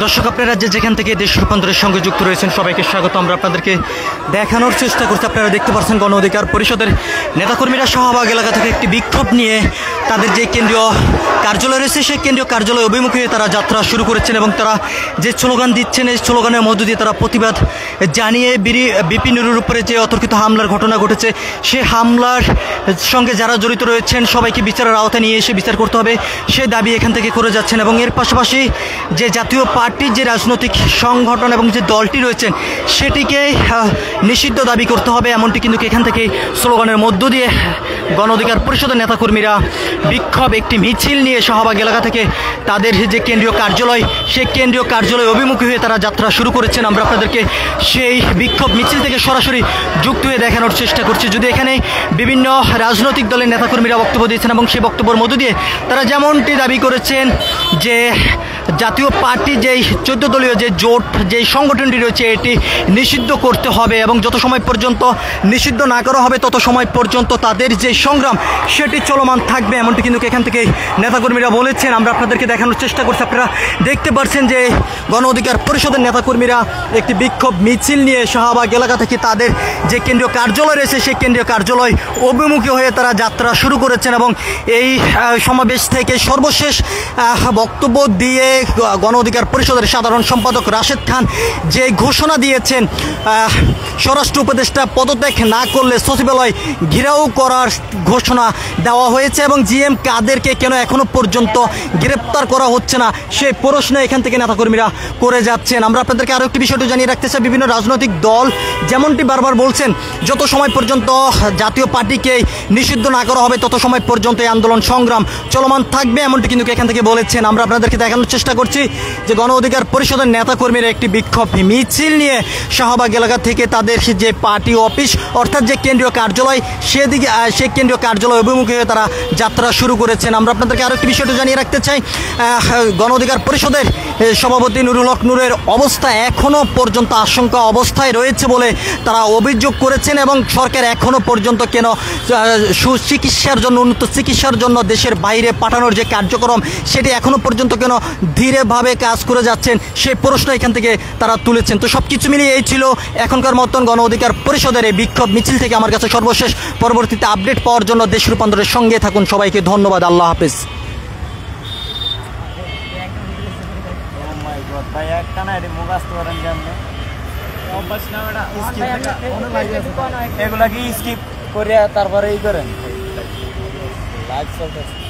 দর্শক আপনারা যেখান থেকে দেশ রূপান্তরের সঙ্গে যুক্ত রয়েছেন সবাইকে স্বাগত। আমরা আপনাদেরকে দেখানোর চেষ্টা করছি। আপনারা দেখতে পাচ্ছেন গণ অধিকার পরিষদের নেতাকর্মীরা শাহবাগ এলাকা থেকে একটি বিক্ষোভ নিয়ে তাদের যে কেন্দ্রীয় কার্যালয় রয়েছে সেই কেন্দ্রীয় কার্যালয় অভিমুখে তারা যাত্রা শুরু করেছেন এবং তারা যে স্লোগান দিচ্ছেন এই স্লোগানের মধ্য দিয়ে তারা প্রতিবাদ জানিয়ে বিপি নুরুর উপরে যে অতর্কিত হামলার ঘটনা ঘটেছে সেই হামলার সঙ্গে যারা জড়িত রয়েছেন সবাইকে বিচারের আওতায় নিয়ে এসে বিচার করতে হবে সে দাবি এখান থেকে করে যাচ্ছেন। এবং এর পাশাপাশি যে জাতীয় পার্টির যে রাজনৈতিক সংগঠন এবং যে দলটি রয়েছেন সেটিকে নিষিদ্ধ দাবি করতে হবে, এমনটি কিন্তু এখান থেকে স্লোগানের মধ্য দিয়ে গণ অধিকার পরিষদের নেতাকর্মীরা বিক্ষোভ একটি মিছিল নিয়ে শাহবাগ এলাকা থেকে তাদের যে কেন্দ্রীয় কার্যালয় সেই কেন্দ্রীয় কার্যালয় অভিমুখী হয়ে তারা যাত্রা শুরু করেছেন। আমরা আপনাদেরকে সেই বিক্ষোভ মিছিল থেকে সরাসরি যুক্ত হয়ে দেখানোর চেষ্টা করছি। যদি এখানে বিভিন্ন রাজনৈতিক দলের নেতাকর্মীরা বক্তব্য দিয়েছেন এবং সেই বক্তব্যের মধ্য দিয়ে তারা যেমনটি দাবি করেছেন যে জাতীয় পার্টি যেই 14 দলীয় যে জোট যেই সংগঠনটি রয়েছে এটি নিষিদ্ধ করতে হবে এবং যত সময় পর্যন্ত নিষিদ্ধ না করা হবে তত সময় পর্যন্ত তাদের যে সংগ্রাম সেটি চলমান থাকবে, এমনটি কিন্তু এখান থেকে নেতাকর্মীরা বলেছেন। আমরা আপনাদেরকে দেখানোর চেষ্টা করছি। আপনারা দেখতে পাচ্ছেন যে গণ অধিকার পরিষদের নেতাকর্মীরা একটি বিক্ষোভ মিছিল নিয়ে শাহবাগ এলাকা থেকে তাদের যে কেন্দ্রীয় কার্যালয় রয়েছে সেই কেন্দ্রীয় কার্যালয় অভিমুখী হয়ে তারা যাত্রা শুরু করেছেন এবং এই সমাবেশ থেকে সর্বশেষ বক্তব্য দিয়ে গণ অধিকার পরিষদের সাধারণ সম্পাদক রাশেদ খান যে ঘোষণা দিয়েছেন স্বরাষ্ট্র উপদেষ্টা পদত্যাগ না করলে সচিবালয় ঘেরাও করার ঘোষণা দেওয়া হয়েছে এবং জিএম কাদেরকে কেন এখনো পর্যন্ত গ্রেপ্তার করা হচ্ছে না সেই প্রশ্ন এখান থেকে নেতাকর্মীরা করে যাচ্ছেন। আমরা আপনাদেরকে আরও একটি বিষয়টি জানিয়ে রাখতে চাই, বিভিন্ন রাজনৈতিক দল যেমনটি বারবার বলছেন যত সময় পর্যন্ত জাতীয় পার্টিকে নিষিদ্ধ না করা হবে তত সময় পর্যন্ত এই আন্দোলন সংগ্রাম চলমান থাকবে, এমনটি কিন্তু এখান থেকে বলেছেন। আমরা আপনাদেরকে দেখানোর চেষ্টা করছি যে গণ অধিকার পরিষদের নেতাকর্মীরা একটি বিক্ষোভ মিছিল নিয়ে শাহবাগ এলাকা থেকে তাদের যে পার্টি অফিস অর্থাৎ যে কেন্দ্রীয় কার্যালয় সেদিকে সেই কেন্দ্রীয় কার্যালয় অভিমুখে তারা যাত্রা শুরু করেছেন। আমরা আপনাদেরকে আরও একটি বিষয়টি জানিয়ে রাখতে চাই, গণ অধিকার পরিষদের সভাপতি নুরুল হক নুরের অবস্থা এখনও পর্যন্ত আশঙ্কা অবস্থায় রয়েছে বলে তারা অভিযোগ করেছেন এবং সরকার এখনও পর্যন্ত কেন সুচিকিৎসার জন্য উন্নত চিকিৎসার জন্য দেশের বাইরে পাঠানোর যে কার্যক্রম সেটি এখনও পর্যন্ত কেন ধীরেভাবে কাজ করে যাচ্ছেন সেই প্রশ্ন এখান থেকে তারা তুলেছেন। তো সব কিছু মিলিয়ে এই ছিল এখনকার মতন গণ অধিকার পরিষদের এই বিক্ষোভ মিছিল থেকে আমার কাছে সর্বশেষ। পরবর্তীতে আপডেট পাওয়ার জন্য দেশ রূপান্তরের সঙ্গে থাকুন। সবাইকে ধন্যবাদ। আল্লাহ হাফেজ। এগুলা কি স্কিপ করে তারপরে ই করেন লাইভ চলতেছে।